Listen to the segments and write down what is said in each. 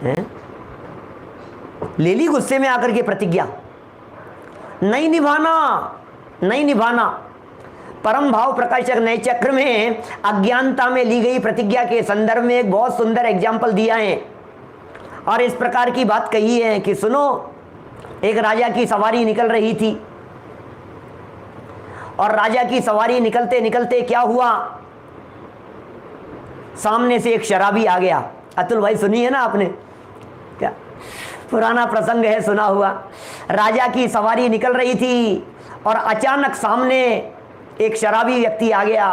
हैं? ले ली गुस्से में आकर के प्रतिज्ञा, नहीं निभाना, नहीं निभाना। परम भाव प्रकाशक नए चक्र में अज्ञानता में ली गई प्रतिज्ञा के संदर्भ में एक बहुत सुंदर एग्जाम्पल दिया है और इस प्रकार की बात कही है कि सुनो, एक राजा की सवारी निकल रही थी और राजा की सवारी निकलते निकलते क्या हुआ, सामने से एक शराबी आ गया। अतुल भाई सुनी है ना आपने, क्या पुराना प्रसंग है, सुना हुआ। राजा की सवारी निकल रही थी और अचानक सामने एक शराबी व्यक्ति आ गया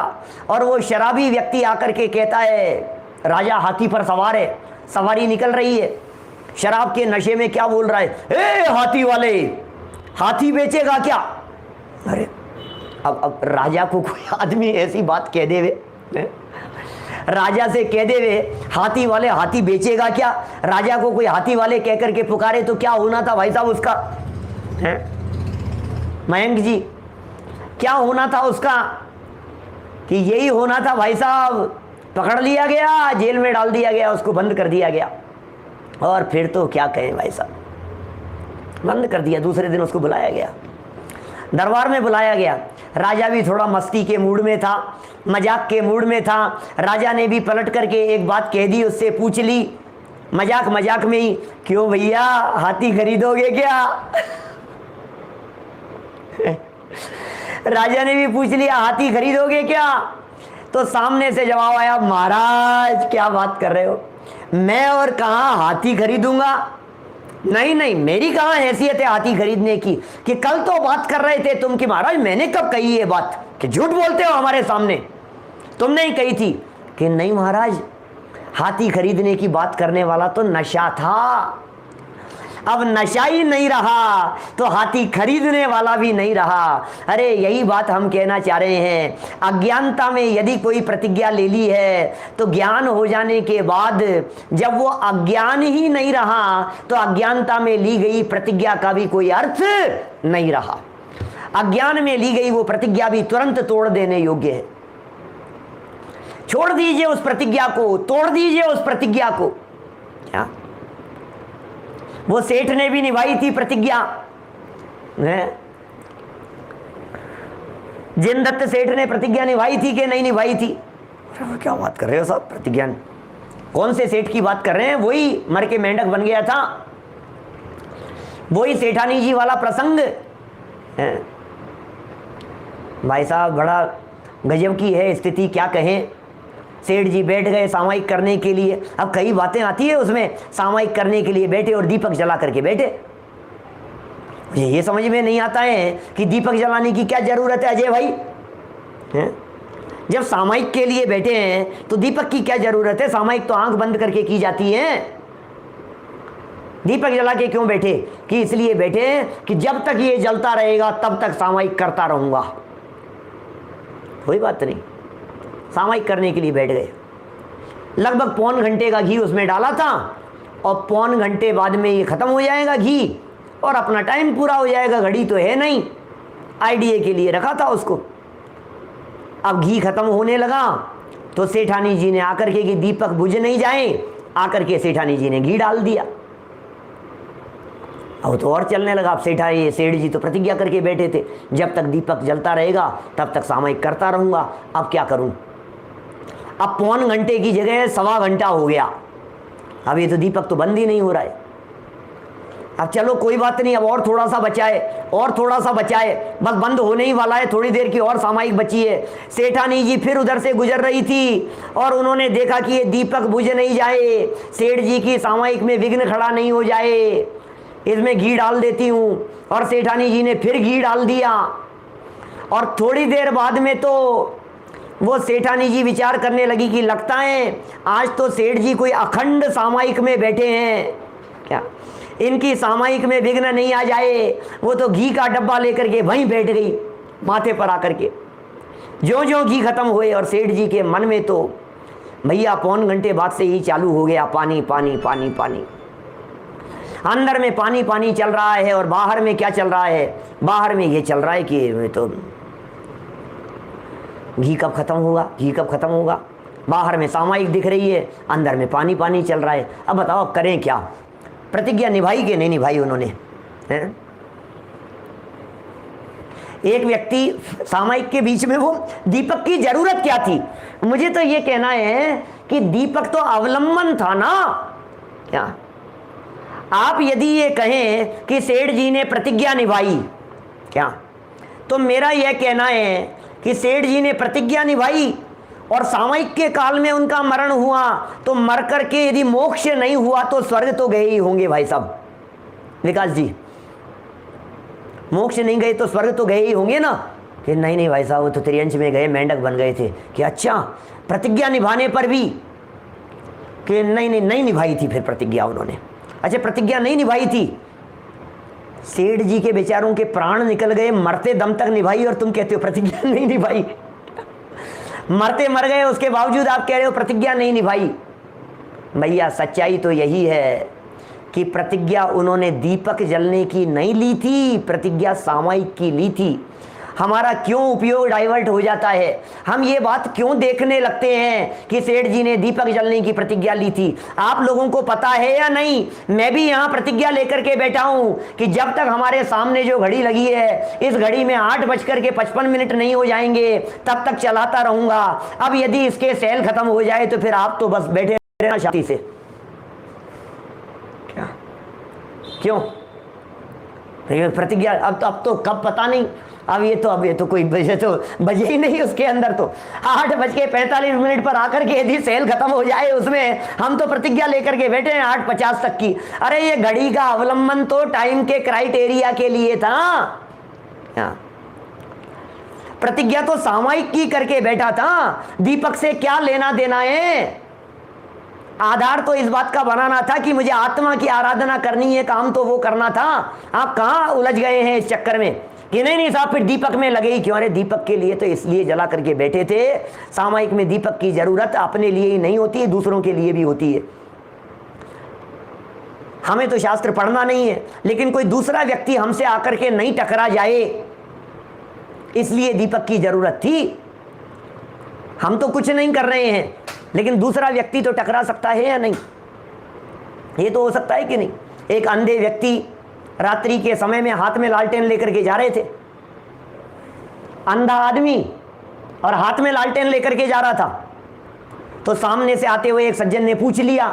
और वो शराबी व्यक्ति आकर के कहता है, राजा हाथी पर सवार है, सवारी निकल रही है, शराब के नशे में क्या बोल रहा है, ए हाथी वाले, हाथी बेचेगा क्या? अरे अब राजा को कोई आदमी ऐसी बात कह देवे, राजा से कह देवे हाथी वाले हाथी बेचेगा क्या, राजा को कोई हाथी वाले कह करके पुकारे तो क्या होना था भाई साहब उसका, है मयंक जी, क्या होना था उसका? कि यही होना था भाई साहब, पकड़ लिया गया, जेल में डाल दिया गया, उसको बंद कर दिया गया। और फिर तो क्या कहें भाई साहब, बंद कर दिया। दूसरे दिन उसको बुलाया गया, दरबार में बुलाया गया। राजा भी थोड़ा मस्ती के मूड में था, मजाक के मूड में था। राजा ने भी पलट करके एक बात कह दी, उससे पूछ ली मजाक मजाक में ही, क्यों भैया हाथी खरीदोगे क्या? राजा ने भी पूछ लिया हाथी खरीदोगे क्या? तो सामने से जवाब आया, महाराज क्या बात कर रहे हो, मैं और कहाँ हाथी खरीदूंगा? नहीं नहीं, मेरी कहाँ हैसियत है हाथी खरीदने की, कि कल तो बात कर रहे थे तुम कि महाराज मैंने कब कही ये बात, कि झूठ बोलते हो हमारे सामने, तुमने ही कही थी। कि नहीं महाराज, हाथी खरीदने की बात करने वाला तो नशा था, अब नशा ही नहीं रहा तो हाथी खरीदने वाला भी नहीं रहा। अरे यही बात हम कहना चाह रहे हैं, अज्ञानता में यदि कोई प्रतिज्ञा ले ली है तो ज्ञान हो जाने के बाद जब वो अज्ञान ही नहीं रहा तो अज्ञानता में ली गई प्रतिज्ञा का भी कोई अर्थ नहीं रहा। अज्ञान में ली गई वो प्रतिज्ञा भी तुरंत तोड़ देने योग्य है। छोड़ दीजिए उस प्रतिज्ञा को, तोड़ दीजिए उस प्रतिज्ञा को। क्या वो सेठ ने भी निभाई थी प्रतिज्ञा, जिनदत्त सेठ ने प्रतिज्ञा निभाई थी कि नहीं निभाई थी? क्या बात कर रहे हो साहब, प्रतिज्ञा कौन से सेठ की बात कर रहे हैं? वही मर के मेंढक बन गया था, वही सेठानी जी वाला प्रसंग है। भाई साहब बड़ा गजब की है स्थिति, क्या कहें। सेठ जी बैठ गए सामायिक करने के लिए। अब कई बातें आती है उसमें, सामायिक करने के लिए बैठे और दीपक जला करके बैठे। मुझे ये समझ में नहीं आता है कि दीपक जलाने की क्या जरूरत है अजय भाई, हैं? जब सामायिक के लिए बैठे हैं तो दीपक की क्या जरूरत है? सामायिक तो आंख बंद करके की जाती है। दीपक जला के क्यों बैठे? कि इसलिए बैठे कि जब तक ये जलता रहेगा तब तक सामायिक करता रहूंगा। कोई बात नहीं, सामायिक करने के लिए बैठ गए। लगभग पौन घंटे का घी उसमें डाला था और पौन घंटे बाद में ये खत्म हो जाएगा घी और अपना टाइम पूरा हो जाएगा। घड़ी तो है नहीं, आईडीए के लिए रखा था उसको। अब घी खत्म होने लगा तो सेठानी जी ने आकर के कि दीपक बुझ नहीं जाए, आकर के सेठानी जी ने घी डाल दिया। अब तो और चलने लगा। अब सेठ जी तो प्रतिज्ञा करके बैठे थे, जब तक दीपक जलता रहेगा तब तक सामायिक करता रहूंगा। अब क्या करूं? अब पौन घंटे की जगह 1.25 घंटा हो गया, अब ये तो दीपक तो बंद ही नहीं हो रहा है। अब चलो कोई बात नहीं, अब और थोड़ा सा बचाए, और थोड़ा सा बचाए, बस बंद होने ही वाला है, थोड़ी देर की और सामायिक बची है। सेठानी जी फिर उधर से गुजर रही थी और उन्होंने देखा कि ये दीपक बुझ नहीं जाए, सेठ जी की सामायिक में विघ्न खड़ा नहीं हो जाए, इसमें घी डाल देती हूँ। और सेठानी जी ने फिर घी डाल दिया और थोड़ी देर बाद में तो वो सेठानी जी विचार करने लगी कि लगता है आज तो सेठ जी कोई अखंड सामायिक में बैठे हैं, क्या इनकी सामायिक में विघ्न नहीं आ जाए। वो तो घी का डब्बा लेकर के वहीं बैठ गई माथे पर आकर के। जो जो घी खत्म हुए और सेठ जी के मन में तो भैया पौन घंटे बाद से ही चालू हो गया पानी पानी पानी पानी। अंदर में पानी पानी चल रहा है और बाहर में क्या चल रहा है? बाहर में ये चल रहा है कि तो घी कब खत्म होगा, घी कब खत्म होगा। बाहर में सामायिक दिख रही है, अंदर में पानी पानी चल रहा है। अब बताओ करें क्या? प्रतिज्ञा निभाई कि नहीं निभाई उन्होंने? है? एक व्यक्ति सामायिक के बीच में, वो दीपक की जरूरत क्या थी? मुझे तो ये कहना है कि दीपक तो अवलंबन था ना। क्या आप यदि ये कहें कि सेठ जी ने प्रतिज्ञा निभाई, क्या तो मेरा यह कहना है कि सेठ जी ने प्रतिज्ञा निभाई और सामायिक के काल में उनका मरण हुआ, तो मर करके यदि मोक्ष नहीं हुआ तो स्वर्ग तो गए ही होंगे भाई साहब। विकास जी, मोक्ष नहीं गए तो स्वर्ग तो गए ही होंगे ना? कि नहीं नहीं भाई साहब, वो तो त्रियंश में गए, मेंढक बन गए थे। कि अच्छा, प्रतिज्ञा निभाने पर भी कि नहीं निभाई थी फिर प्रतिज्ञा उन्होंने। अच्छा, प्रतिज्ञा नहीं निभाई थी, सेठ जी के बेचारों के प्राण निकल गए, मरते दम तक निभाई, और तुम कहते हो प्रतिज्ञा नहीं निभाई। मरते मर गए, उसके बावजूद आप कह रहे हो प्रतिज्ञा नहीं निभाई। भैया सच्चाई तो यही है कि प्रतिज्ञा उन्होंने दीपक जलने की नहीं ली थी, प्रतिज्ञा सामायिक की ली थी। हमारा क्यों उपयोग डाइवर्ट हो जाता है? हम ये बात क्यों देखने लगते हैं कि सेठ जी ने दीपक जलने की प्रतिज्ञा ली थी? आप लोगों को पता है या नहीं, मैं भी यहाँ प्रतिज्ञा लेकर के बैठा हूँ कि जब तक हमारे सामने जो घड़ी लगी है, इस घड़ी में 8:55 नहीं हो जाएंगे तब तक चलाता रहूंगा। अब यदि इसके सेल खत्म हो जाए तो फिर आप तो बस बैठे रहना शांति से। क्या क्यों प्रतिज्ञा? अब तो कब पता नहीं। अब ये तो कोई बजे तो बजे ही नहीं उसके अंदर। तो 8:45 पर आकर के यदि सेल खत्म हो जाए उसमें, हम तो प्रतिज्ञा लेकर के बैठे हैं 8:50 तक की। अरे ये घड़ी का अवलंबन तो टाइम के क्राइटेरिया के लिए था। प्रतिज्ञा तो सामायिक की करके बैठा था, दीपक से क्या लेना देना है? आधार तो इस बात का बनाना था कि मुझे आत्मा की आराधना करनी है, काम तो वो करना था। आप कहाँ उलझ गए हैं इस चक्कर में कि नहीं साहब फिर दीपक में लगे ही क्यों? अरे दीपक के लिए तो इसलिए जला करके बैठे थे। सामायिक में दीपक की जरूरत अपने लिए ही नहीं होती है, दूसरों के लिए भी होती है। हमें तो शास्त्र पढ़ना नहीं है, लेकिन कोई दूसरा व्यक्ति हमसे आकर के नहीं टकरा जाए, इसलिए दीपक की जरूरत थी। हम तो कुछ नहीं कर रहे हैं, लेकिन दूसरा व्यक्ति तो टकरा सकता है या नहीं? ये तो हो सकता है कि नहीं? एक अंधे व्यक्ति रात्रि के समय में हाथ में लालटेन लेकर के जा रहे थे, अंधा आदमी, और हाथ में लालटेन लेकर के जा रहा था। तो सामने से आते हुए एक सज्जन ने पूछ लिया,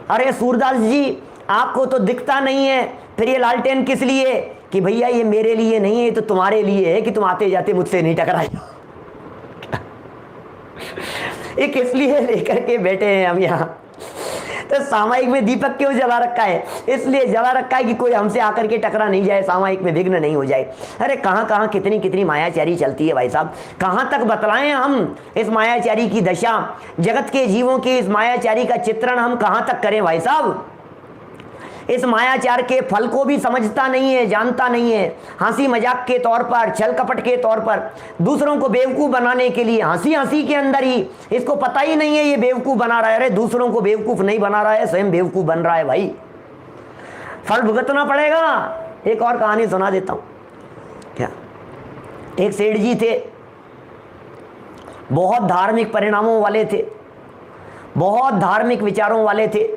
अरे सूरदास जी, आपको तो दिखता नहीं है, फिर ये लालटेन किस लिए? कि भैया ये मेरे लिए नहीं है, तो तुम्हारे लिए है कि तुम आते जाते मुझसे नहीं टकराए। ये किस लिए लेकर के बैठे हैं हम यहाँ? तो सामायिक में दीपक क्यों जला रखा है? इसलिए जला रखा है कि कोई हमसे आकर के टकरा नहीं जाए, सामायिक में विघ्न नहीं हो जाए। अरे कहाँ कहाँ कितनी कितनी मायाचारी चलती है भाई साहब, कहाँ तक बतलाएं हम इस मायाचारी की दशा, जगत के जीवों की इस मायाचारी का चित्रण हम कहाँ तक करें भाई साहब? इस मायाचार के फल को भी समझता नहीं है, जानता नहीं है। हंसी मजाक के तौर पर, छल कपट के तौर पर, दूसरों को बेवकूफ़ बनाने के लिए, हंसी हंसी के अंदर ही इसको पता ही नहीं है ये बेवकूफ़ बना रहा है। अरे दूसरों को बेवकूफ़ नहीं बना रहा है, स्वयं बेवकूफ़ बन रहा है भाई, फल भुगतना पड़ेगा। एक और कहानी सुना देता हूँ। क्या एक सेठ जी थे, बहुत धार्मिक परिणामों वाले थे, बहुत धार्मिक विचारों वाले थे।